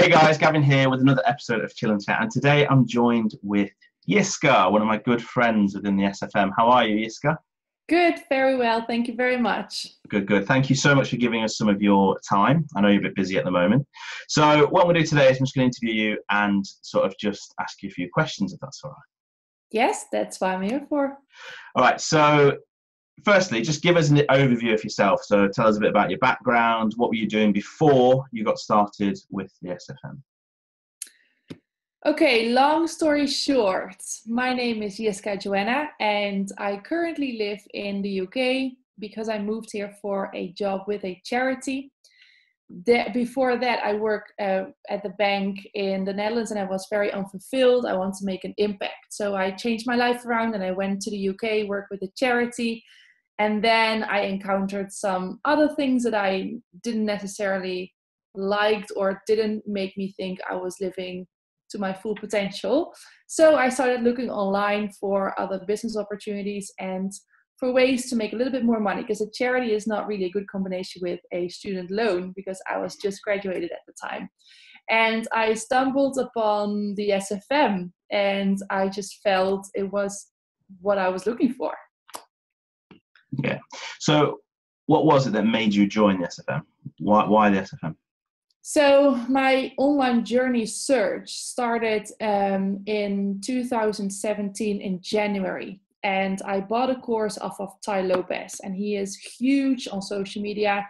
Hey guys, Gavin here with another episode of Chill and Chat, and today I'm joined with Jiska, one of my good friends within the SFM. How are you, Jiska? Good, very well. Thank you very much. Good. Thank you so much for giving us some of your time. I know you're a bit busy at the moment. So what we'll do today is I'm just going to interview you and sort of just ask you a few questions, if that's all right. Yes, that's what I'm here for. All right, so firstly, just give us an overview of yourself. So tell us a bit about your background. What were you doing before you got started with the SFM? Okay, long story short, my name is Jiska Joanna and I currently live in the UK because I moved here for a job with a charity. Before that, I worked at the bank in the Netherlands and I was very unfulfilled. I want to make an impact. So I changed my life around and I went to the UK, worked with a charity. And then I encountered some other things that I didn't necessarily liked or didn't make me think I was living to my full potential. So I started looking online for other business opportunities and for ways to make a little bit more money, because a charity is not really a good combination with a student loan because I was just graduated at the time. And I stumbled upon the SFM and I just felt it was what I was looking for. Yeah. So what was it that made you join the SFM? Why the SFM? So my online journey search started in 2017 in January. And I bought a course off of Tai Lopez. And he is huge on social media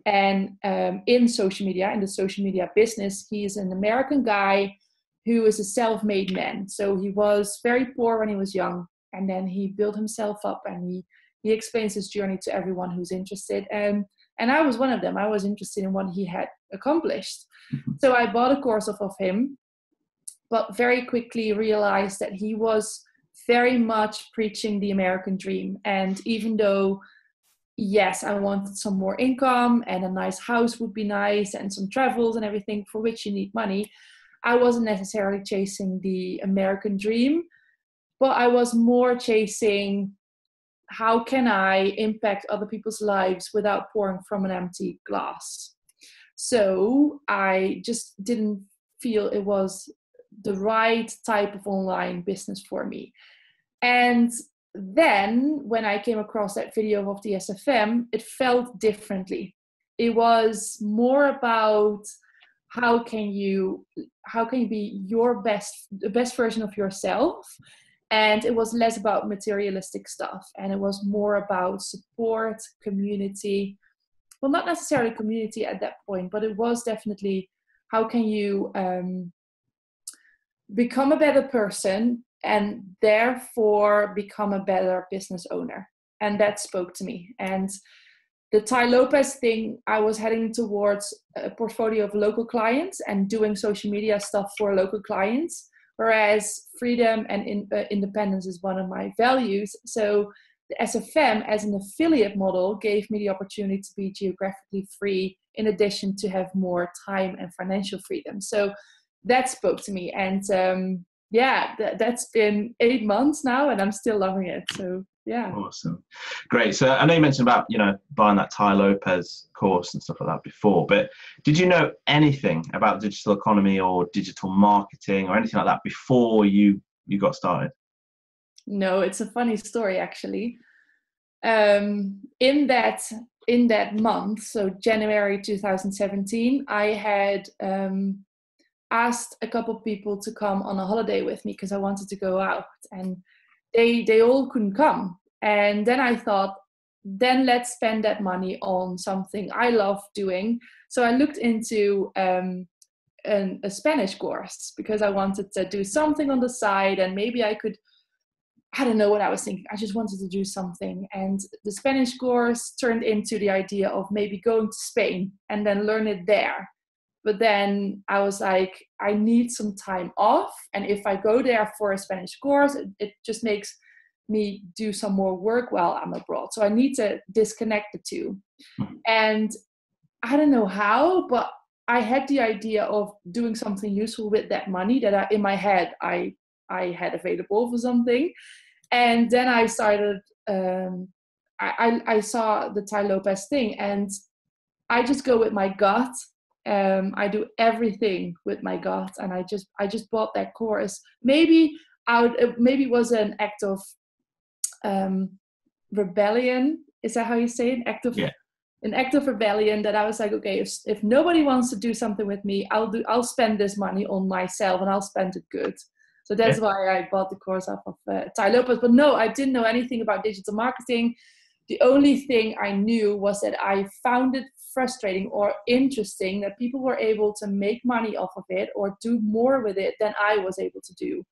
and in the social media business. He is an American guy who is a self-made man. So he was very poor when he was young. And then he built himself up and he explains his journey to everyone who's interested. And I was one of them. I was interested in what he had accomplished. So I bought a course off of him, but very quickly realized that he was very much preaching the American dream. And even though, yes, I wanted some more income and a nice house would be nice and some travels and everything for which you need money, I wasn't necessarily chasing the American dream, but I was more chasing how can I impact other people's lives without pouring from an empty glass? So I just didn't feel it was the right type of online business for me. And then when I came across that video of the SFM, it felt differently. It was more about how can you be the best version of yourself. And it was less about materialistic stuff. And it was more about support, community. Well, not necessarily community at that point, but it was definitely how can you become a better person and therefore become a better business owner. And that spoke to me. And the Tai Lopez thing, I was heading towards a portfolio of local clients and doing social media stuff for local clients. Whereas freedom and independence is one of my values. So the SFM as an affiliate model gave me the opportunity to be geographically free in addition to have more time and financial freedom. So that spoke to me. And that's been 8 months now and I'm still loving it. So yeah. Awesome. Great. So I know you mentioned about, buying that Tai Lopez course and stuff like that before, but did you know anything about digital economy or digital marketing or anything like that before you got started? No, it's a funny story actually. In that month, so January 2017, I had asked a couple of people to come on a holiday with me because I wanted to go out and they all couldn't come. And then I thought, then let's spend that money on something I love doing. So I looked into a Spanish course because I wanted to do something on the side and maybe I don't know what I was thinking. I just wanted to do something. And the Spanish course turned into the idea of maybe going to Spain and then learn it there. But then I was like, I need some time off. And if I go there for a Spanish course, it just makes me do some more work while I'm abroad. So I need to disconnect the two. And I don't know how, but I had the idea of doing something useful with that money that in my head I had available for something. And then I started, I saw the Tai Lopez thing and I just go with my gut I do everything with my gut, and I just bought that course. Maybe maybe it was an act of rebellion. Is that how you say it? Yeah. An act of rebellion, that I was like, okay, if nobody wants to do something with me, I'll spend this money on myself, and I'll spend it good. So that's Yeah. why I bought the course off of Tai Lopez. But no, I didn't know anything about digital marketing. The only thing I knew was that I found it frustrating or interesting that people were able to make money off of it or do more with it than I was able to do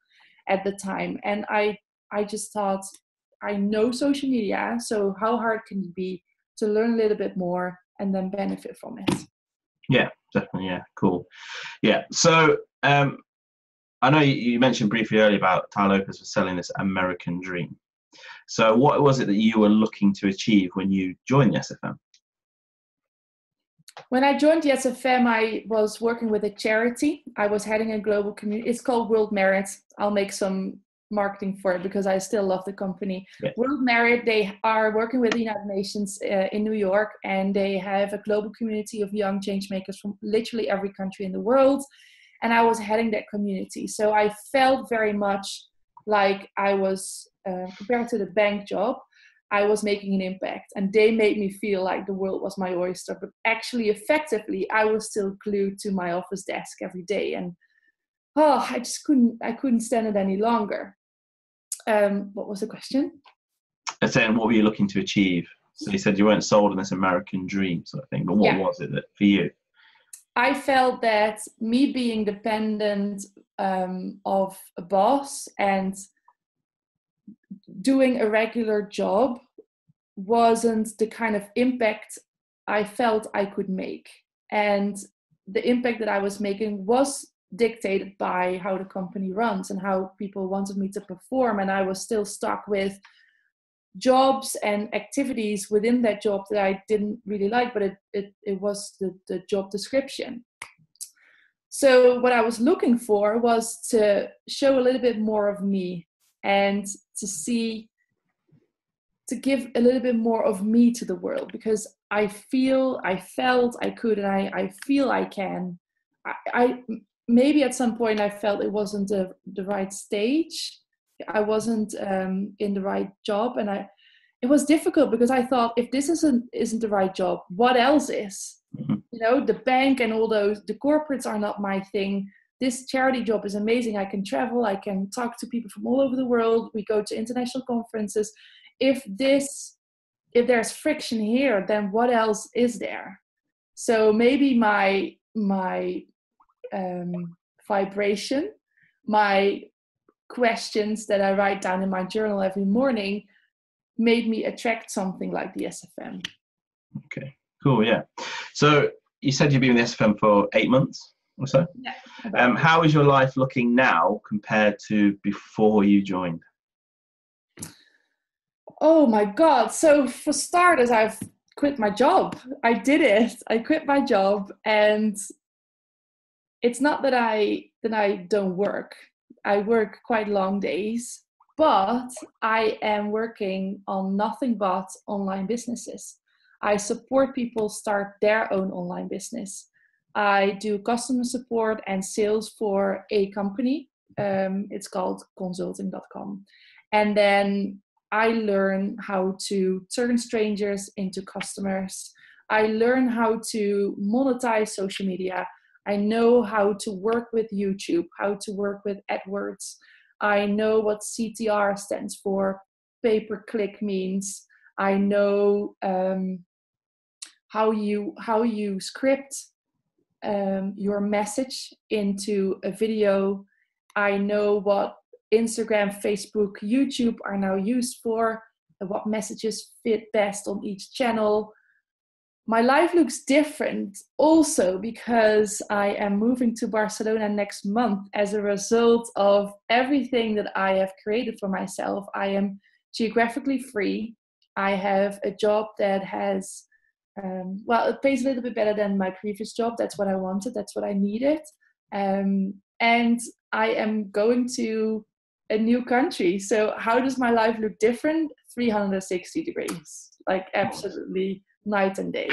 at the time. And I just thought, I know social media, so how hard can it be to learn a little bit more and then benefit from it? Yeah, definitely. Yeah, cool. Yeah. So I know you mentioned briefly earlier about Tai Lopez was selling this American dream. So what was it that you were looking to achieve when you joined the SFM? When I joined the SFM, I was working with a charity. I was heading a global community. It's called World Merit. I'll make some marketing for it because I still love the company. Yeah. World Merit, they are working with the United Nations in New York, and they have a global community of young change makers from literally every country in the world. And I was heading that community. So I felt very much like I was, compared to the bank job, I was making an impact, and they made me feel like the world was my oyster. But actually, effectively, I was still glued to my office desk every day, and I couldn't stand it any longer. What was the question? And saying, what were you looking to achieve? So you said you weren't sold on this American dream sort of thing, but what was it that for you? I felt that me being dependent of a boss and doing a regular job wasn't the kind of impact I felt I could make. And the impact that I was making was dictated by how the company runs and how people wanted me to perform. And I was still stuck with jobs and activities within that job that I didn't really like, but it was the job description. So what I was looking for was to show a little bit more of me and to give a little bit more of me to the world, because I felt I could, and I feel I can. I maybe at some point I felt it wasn't the right stage. I wasn't in the right job, and it was difficult because I thought, if this isn't the right job, what else is? Mm-hmm. You know, the bank and all the corporates are not my thing. This charity job is amazing. I can travel. I can talk to people from all over the world. We go to international conferences. If there's friction here, then what else is there? So maybe my vibration, my questions that I write down in my journal every morning made me attract something like the SFM. Okay, cool. Yeah. So you said you've been in the SFM for 8 months or so. Yeah. How is your life looking now compared to before you joined? Oh my God. So for starters, I've quit my job. I did it. I quit my job, and it's not that I don't work. I work quite long days, but I am working on nothing but online businesses. I support people start their own online business. I do customer support and sales for a company. It's called consulting.com. And then I learn how to turn strangers into customers. I learn how to monetize social media. I know how to work with YouTube, how to work with AdWords. I know what CTR stands for, pay-per-click means. I know how you script your message into a video. I know what Instagram, Facebook, YouTube are now used for, and what messages fit best on each channel. My life looks different also because I am moving to Barcelona next month as a result of everything that I have created for myself. I am geographically free. I have a job that has, it pays a little bit better than my previous job. That's what I wanted. That's what I needed. And I am going to a new country. So how does my life look different? 360 degrees, like absolutely night and day.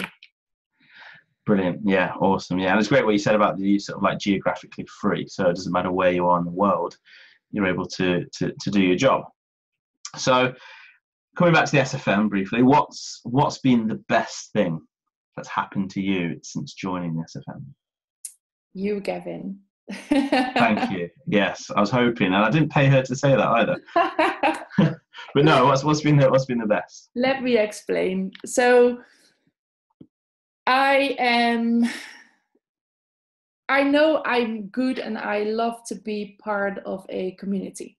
Brilliant. Yeah, awesome. Yeah, and it's great what you said about the sort of like geographically free. So it doesn't matter where you are in the world, you're able to do your job. So coming back to the SFM briefly, what's been the best thing that's happened to you since joining the SFM? You, Gavin. Thank you. Yes, I was hoping, and I didn't pay her to say that either. But no, what's been the best? Let me explain. So I know I'm good and I love to be part of a community.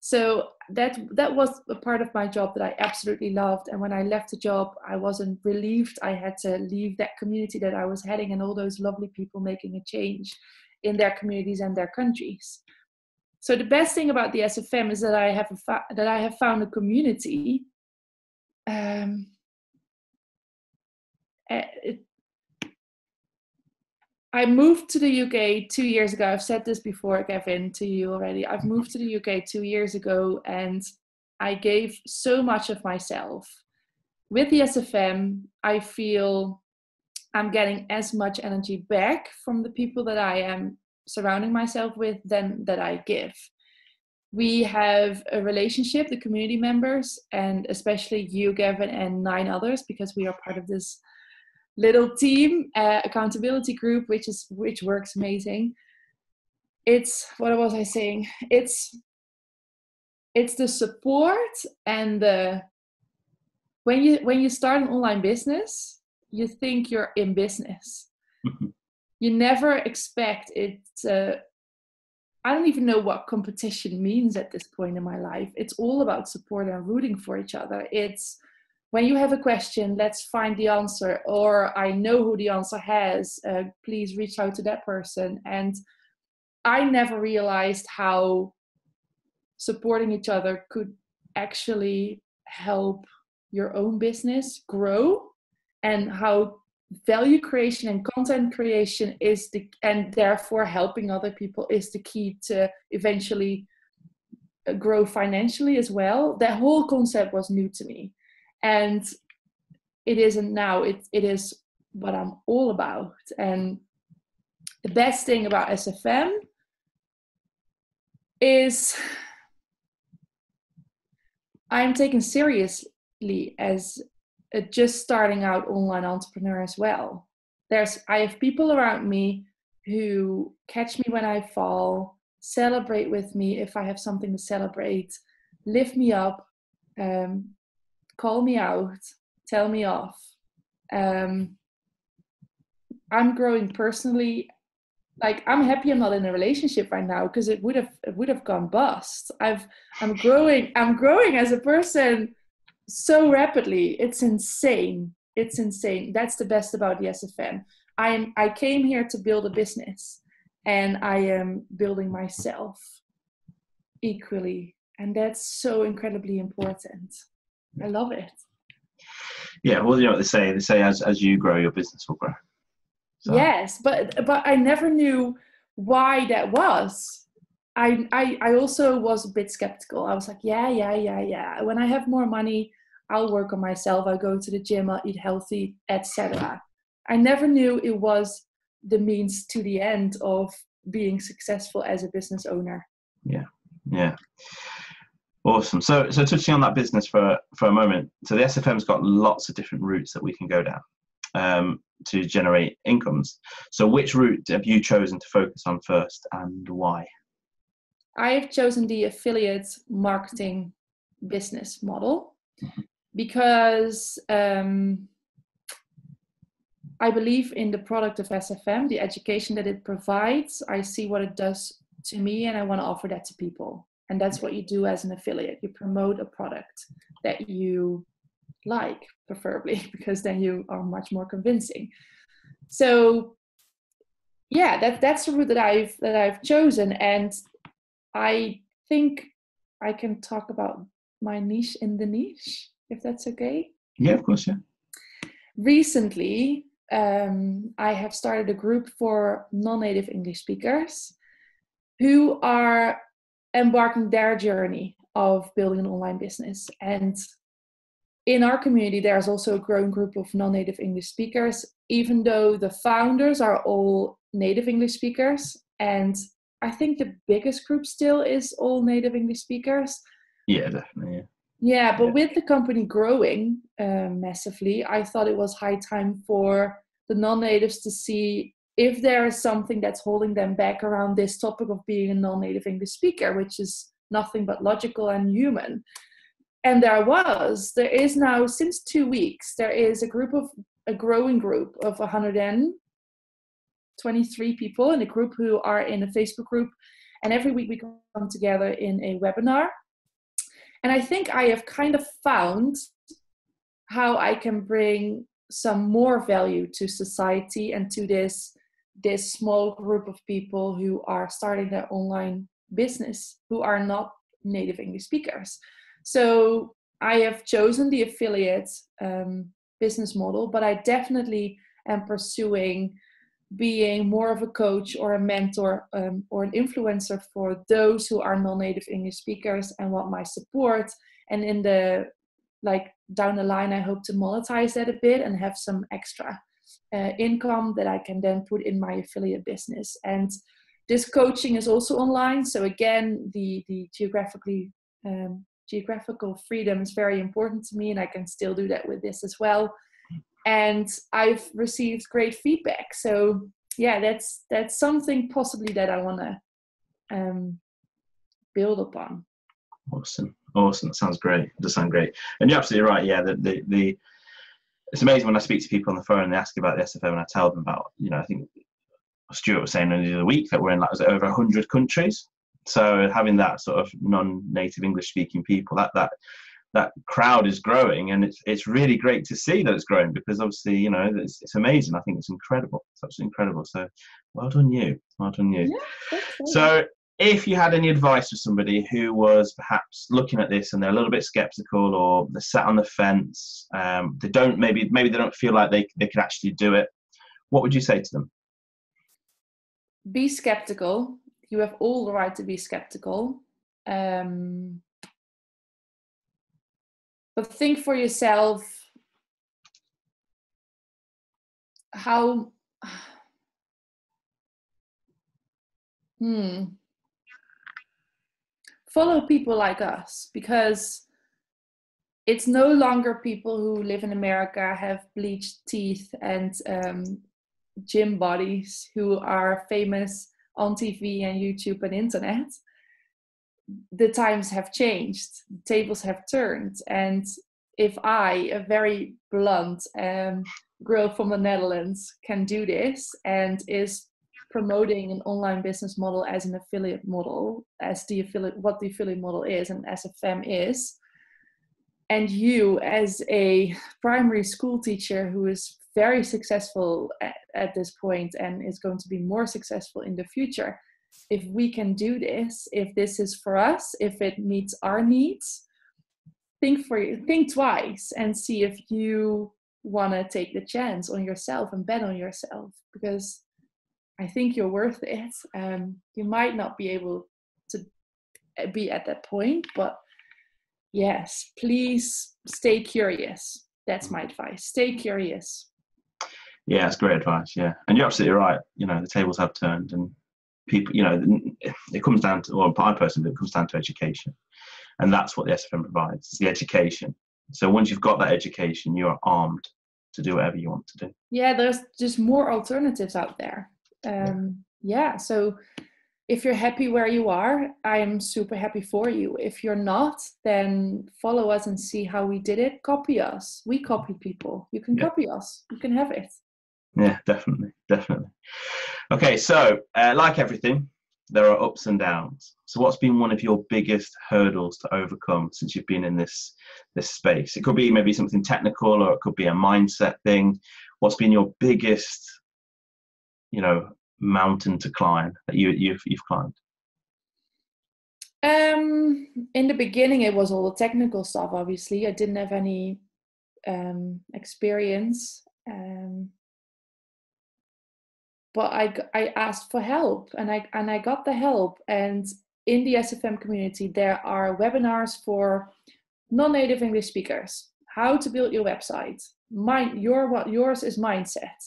So that was a part of my job that I absolutely loved. And when I left the job, I wasn't relieved I had to leave that community that I was heading and all those lovely people making a change in their communities and their countries. So the best thing about the SFM is that I have found a community. I moved to the UK 2 years ago. I've said this before, Gavin, to you already. I've moved to the UK 2 years ago and I gave so much of myself. With the SFM, I feel I'm getting as much energy back from the people that I am surrounding myself with than that I give. We have a relationship, the community members, and especially you, Gavin, and 9 others, because we are part of this little team accountability group, which works amazing. It's, what was I saying? It's the support and the when you start an online business, you think you're in business. You never expect it to. I don't even know what competition means at this point in my life. It's all about support and rooting for each other. It's when you have a question, let's find the answer, or I know who the answer has, please reach out to that person. And I never realized how supporting each other could actually help your own business grow, and how value creation and content creation is and therefore helping other people is the key to eventually grow financially as well. That whole concept was new to me. And it isn't now, it is what I'm all about. And the best thing about SFM is I'm taken seriously as a just starting out online entrepreneur as well. I have people around me who catch me when I fall, celebrate with me if I have something to celebrate, lift me up, call me out, tell me off. I'm growing personally. Like, I'm happy I'm not in a relationship right now, because it would have gone bust. I'm growing as a person so rapidly. It's insane. That's the best about the SFM. I came here to build a business, and I am building myself equally, and that's so incredibly important. I love it. Yeah, well, you know what they say. They say as you grow, your business will grow. So. Yes, but I never knew why that was. I also was a bit skeptical. I was like, yeah. When I have more money, I'll work on myself. I'll go to the gym, I'll eat healthy, etc. I never knew it was the means to the end of being successful as a business owner. Yeah. Awesome. So touching on that business for a moment. So the SFM's got lots of different routes that we can go down to generate incomes. So which route have you chosen to focus on first, and why? I've chosen the affiliate marketing business model because I believe in the product of SFM, the education that it provides. I see what it does to me, and I want to offer that to people. And that's what you do as an affiliate. You promote a product that you like, preferably, because then you are much more convincing. So yeah, that's the route that I've chosen. And I think I can talk about my niche in the niche, if that's okay. Yeah, of course, yeah. Recently, I have started a group for non-native English speakers who are embarking their journey of building an online business. And in our community, there's also a growing group of non-native English speakers even though the founders are all native English speakers, and I think the biggest group still is all native English speakers. Yeah, definitely. Yeah. Yeah, but with the company growing massively, I thought it was high time for the non-natives to see if there is something that's holding them back around this topic of being a non-native English speaker, which is nothing but logical and human. And there is now, since 2 weeks, there is a growing group of 123 people in a group who are in a Facebook group. And every week we come together in a webinar. And I think I have kind of found how I can bring some more value to society and to this small group of people who are starting their online business, who are not native English speakers. So I have chosen the affiliate business model, but I definitely am pursuing being more of a coach or a mentor or an influencer for those who are non-native English speakers and want my support. And in the down the line, I hope to monetize that a bit and have some extra income that I can then put in my affiliate business. And this coaching is also online. So again, the geographical freedom is very important to me, and I can still do that with this as well. And I've received great feedback. So yeah, that's something possibly that I want to build upon. Awesome. That sounds great. It does sound great. And you're absolutely right. Yeah, it's amazing when I speak to people on the phone and they ask about the SFM, and I tell them about, I think Stuart was saying only the other week that we're in over 100 countries. So having that sort of non-native English speaking people, that crowd is growing, and it's really great to see that it's growing, because obviously, it's amazing. I think it's incredible. It's absolutely incredible. So well done you. Yeah, so if you had any advice for somebody who was perhaps looking at this and they're a little bit skeptical, or they're sat on the fence, they don't maybe they don't feel like they could actually do it, what would you say to them? Be skeptical. You have all the right to be skeptical. But think for yourself how follow people like us, because it's no longer people who live in America, have bleached teeth and gym bodies, who are famous on TV and YouTube and internet. The times have changed, the tables have turned, and if I, a very blunt girl from the Netherlands, can do this and is promoting an online business model as an affiliate model, what the affiliate model is and SFM is, and you as a primary school teacher who is very successful at this point and is going to be more successful in the future, if we can do this, if this is for us, if it meets our needs, think twice and see if you want to take the chance on yourself and bet on yourself, because I think you're worth it. You might not be able to be at that point, but yes, please stay curious. That's my advice. Stay curious. Yeah, that's great advice. Yeah, and you're absolutely right. The tables have turned, and people, it comes down to, well, I personally, it comes down to education, and that's what the SFM provides. It's the education. So once you've got that education, you are armed to do whatever you want to do. Yeah, there's just more alternatives out there. So if you're happy where you are, I'm super happy for you. If you're not, then follow us and see how we did it. Copy us. We copy people. You can copy us. You can have it. Yeah, definitely. Okay, so like everything, there are ups and downs. So what's been one of your biggest hurdles to overcome since you've been in this space? It could be maybe something technical, or it could be a mindset thing. What's been your biggest, mountain to climb that you've climbed? In the beginning, it was all the technical stuff. Obviously, I didn't have any experience, but I asked for help, and I got the help. And in the SFM community, there are webinars for non-native English speakers: how to build your website, yours is mindset.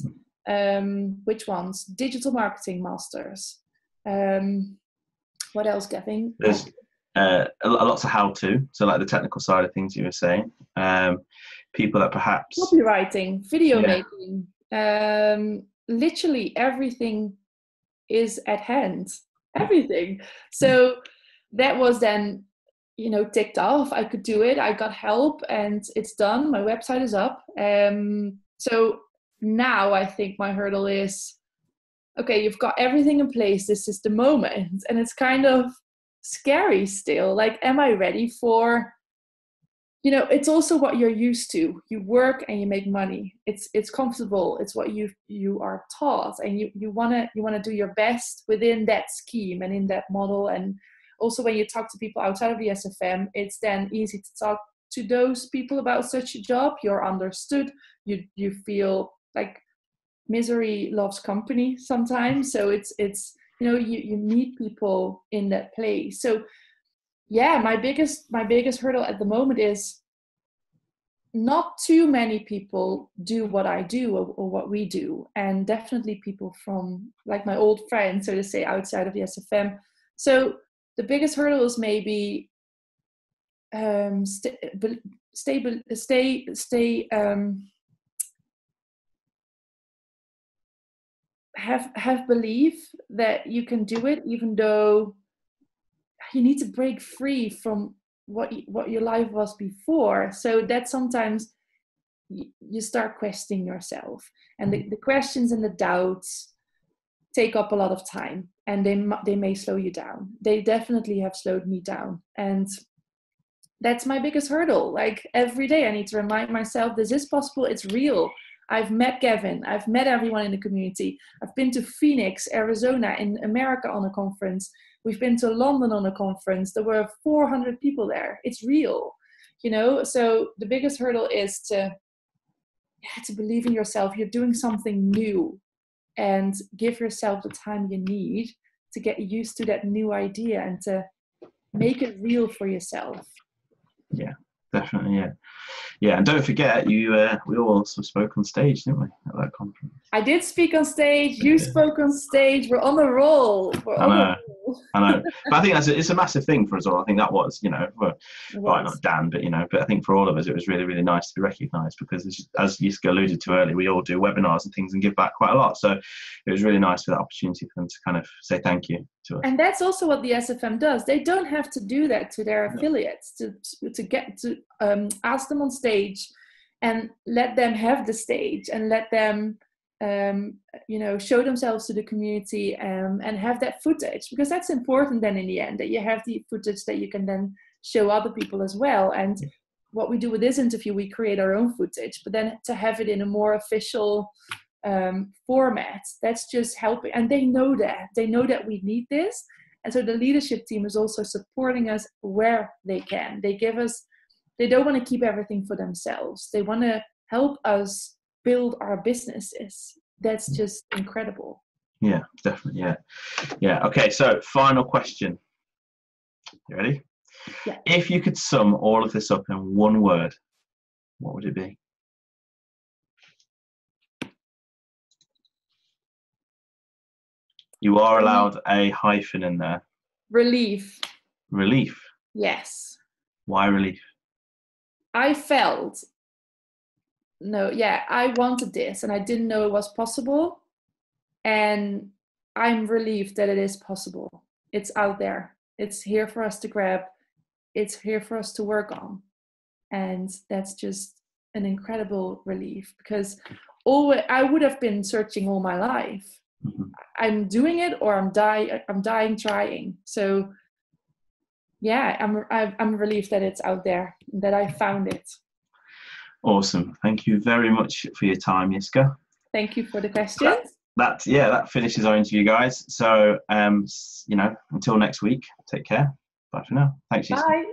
Which ones? Digital marketing masters. What else, Gavin? There's lots of how-to, so like the technical side of things you were saying. People that perhaps copywriting, video making, literally everything is at hand. Everything. So that was then, ticked off. I could do it. I got help, and it's done. My website is up. So now I think my hurdle is, okay, you've got everything in place. This is the moment, and it's kind of scary still. Like, am I ready for? It's also what you're used to. You work and you make money. It's comfortable. It's what you are taught, and you wanna do your best within that scheme and in that model. And also, when you talk to people outside of the SFM, it's then easy to talk to those people about such a job. You're understood. You feel like misery loves company sometimes. So it's you meet people in that place. So yeah, my biggest hurdle at the moment is not too many people do what I do or what we do, and definitely people from like my old friends, so to say, outside of the SFM. So the biggest hurdle is maybe have belief that you can do it, even though you need to break free from what your life was before. So that sometimes you start questioning yourself, and the questions and the doubts take up a lot of time, and they may slow you down. They definitely have slowed me down, and that's my biggest hurdle. Like, every day I need to remind myself this is possible. It's real. I've met Gavin. I've met everyone in the community. I've been to Phoenix, Arizona, in America on a conference. We've been to London on a conference. There were 400 people there. It's real, So the biggest hurdle is to believe in yourself. You're doing something new, and give yourself the time you need to get used to that new idea and to make it real for yourself. Yeah, definitely. Yeah, and don't forget, we all also spoke on stage, didn't we, at that conference? I did speak on stage. You spoke on stage. We're on a roll. I know. But I think it's a massive thing for us all. I think that was, not Dan, but I think for all of us, it was really, really nice to be recognised, because as Jiska alluded to earlier, we all do webinars and things and give back quite a lot. So it was really nice for that opportunity for them to kind of say thank you to us. And that's also what the SFM does. They don't have to do that to their affiliates, to get to ask them on stage and let them have the stage and let them show themselves to the community, and have that footage, because that's important then in the end, that you have the footage that you can then show other people as well. And what we do with this interview, we create our own footage, but then to have it in a more official format, that's just helping. And they know that we need this. And so the leadership team is also supporting us where they can. They don't want to keep everything for themselves. They want to help us build our businesses. That's just incredible. Yeah, definitely. Yeah. Okay, so final question. You ready? Yeah. If you could sum all of this up in one word, what would it be? You are allowed a hyphen in there. Relief. Relief? Yes. Why relief? I felt, I wanted this and I didn't know it was possible. And I'm relieved that it is possible. It's out there. It's here for us to grab. It's here for us to work on. And that's just an incredible relief, because I would have been searching all my life. Mm-hmm. I'm doing it, or I'm dying trying. So yeah, I'm relieved that it's out there, that I found it. Awesome. Thank you very much for your time, Jiska. Thank you for the questions. That finishes our interview, guys. So until next week, take care. Bye for now. Thanks, Jiska. Bye.